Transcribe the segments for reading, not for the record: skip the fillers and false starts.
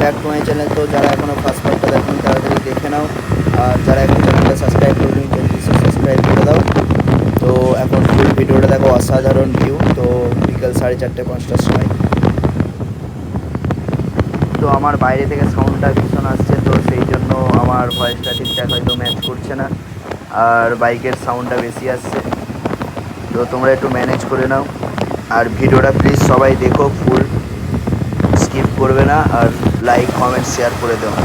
Back to my channel. তো যারা এখনও ফার্স্ট পার্টটা দেখেন তাড়াতাড়ি দেখে নাও, আর যারা এখন চ্যানেলটা সাবস্ক্রাইব করবেন চ্যানেলটি সাবস্ক্রাইব করে দাও। তো এখন ফুল ভিডিওটা দেখো, অসাধারণ ভিউ। তো বিকাল 4:30-5টার সময়। তো আমার বাইরে থেকে সাউন্ডটা ভীষণ আসছে, তো সেই জন্য আমার ভয়েসটা ঠিকঠাক হয়তো ম্যাচ করছে না, আর বাইকের সাউন্ডটা বেশি আসছে। তো তোমরা একটু ম্যানেজ করে নাও, আর ভিডিওটা প্লিজ সবাই দেখো, ফুল স্কিপ করবে না, আর লাইক কমেন্ট শেয়ার করে দাও।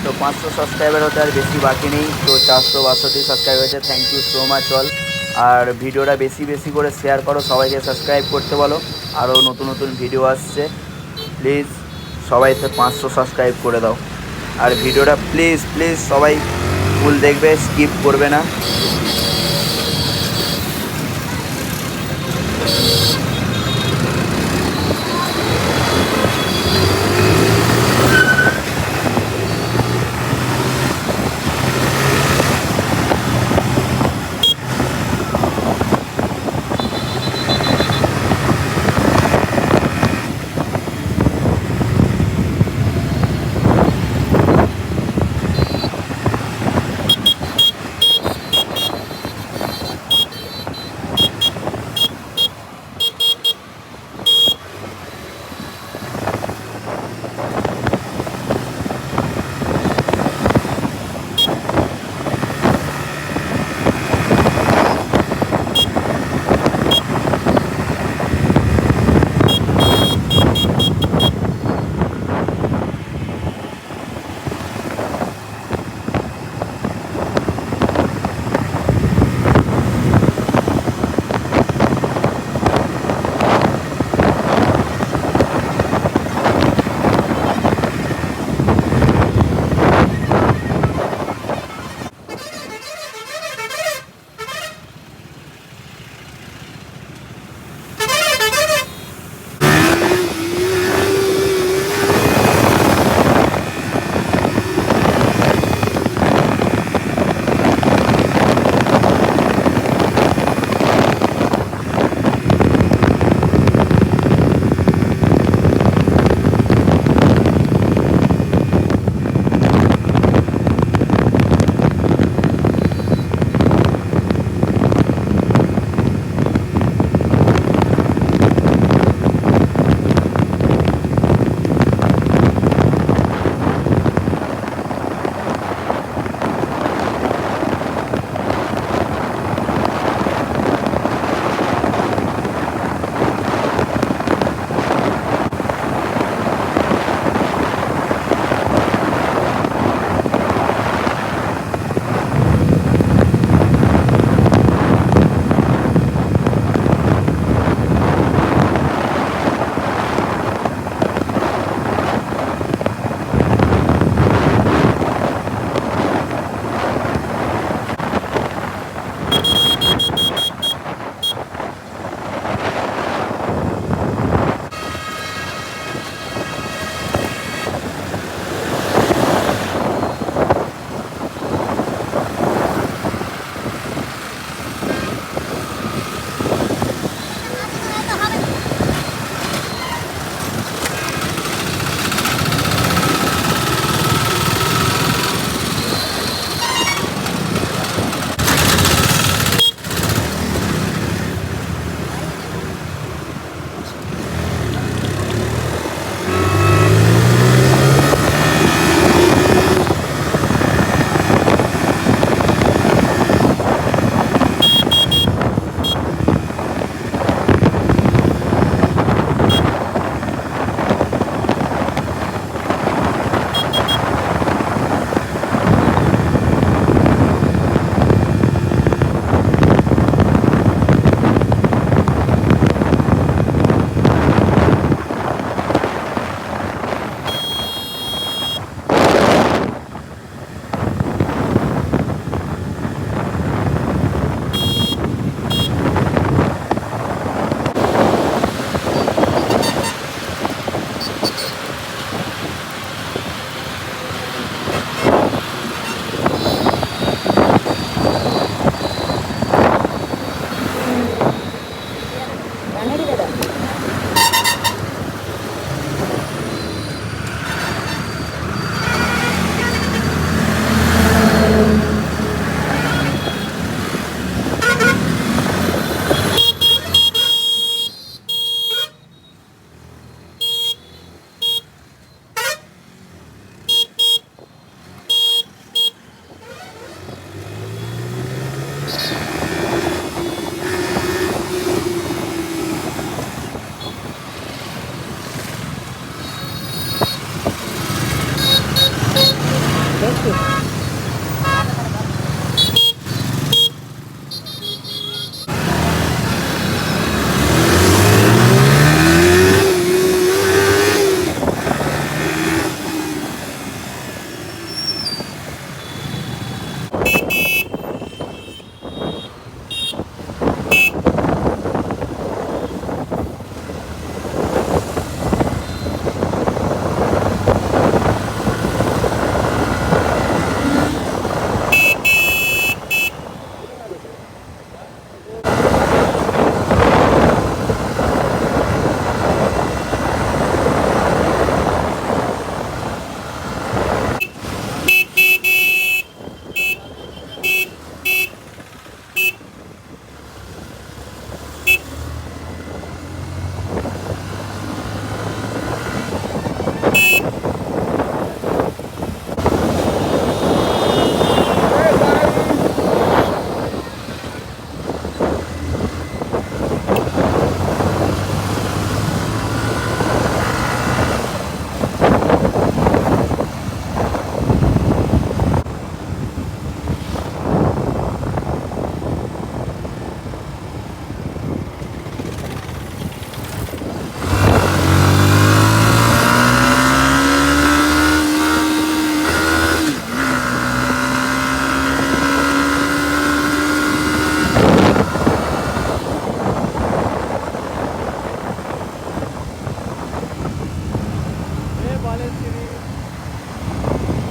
তো 500 সাবস্ক্রাইবার হতে আর বেশি বাকি নেই। তো 462 সাবস্ক্রাইব হয়েছে, thank you so much all. আর ভিডিওটা বেশি বেশি করে শেয়ার করো, সবাইকে সাবস্ক্রাইব করতে বলো, আরও নতুন নতুন ভিডিও আসছে। প্লিজ সবাই 500 সাবস্ক্রাইব করে দাও, আর ভিডিওটা প্লিজ প্লিজ সবাই ফুল দেখবে, স্কিপ করবে না।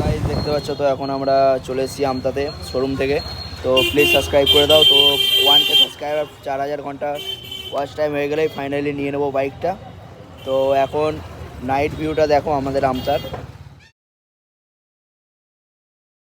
গাইস দেখতে পাচ্ছ তো এখন আমরা চলে এসেছি আমতাতে শোরুম থেকে। তো প্লিজ সাবস্ক্রাইব করে দাও। তো 1K সাবস্ক্রাইবার 4000 ঘন্টা ওয়াচ টাইম হয়ে গেলেই ফাইনালি নিয়ে নেবো বাইকটা। তো এখন নাইট ভিউটা দেখো আমাদের আমতার।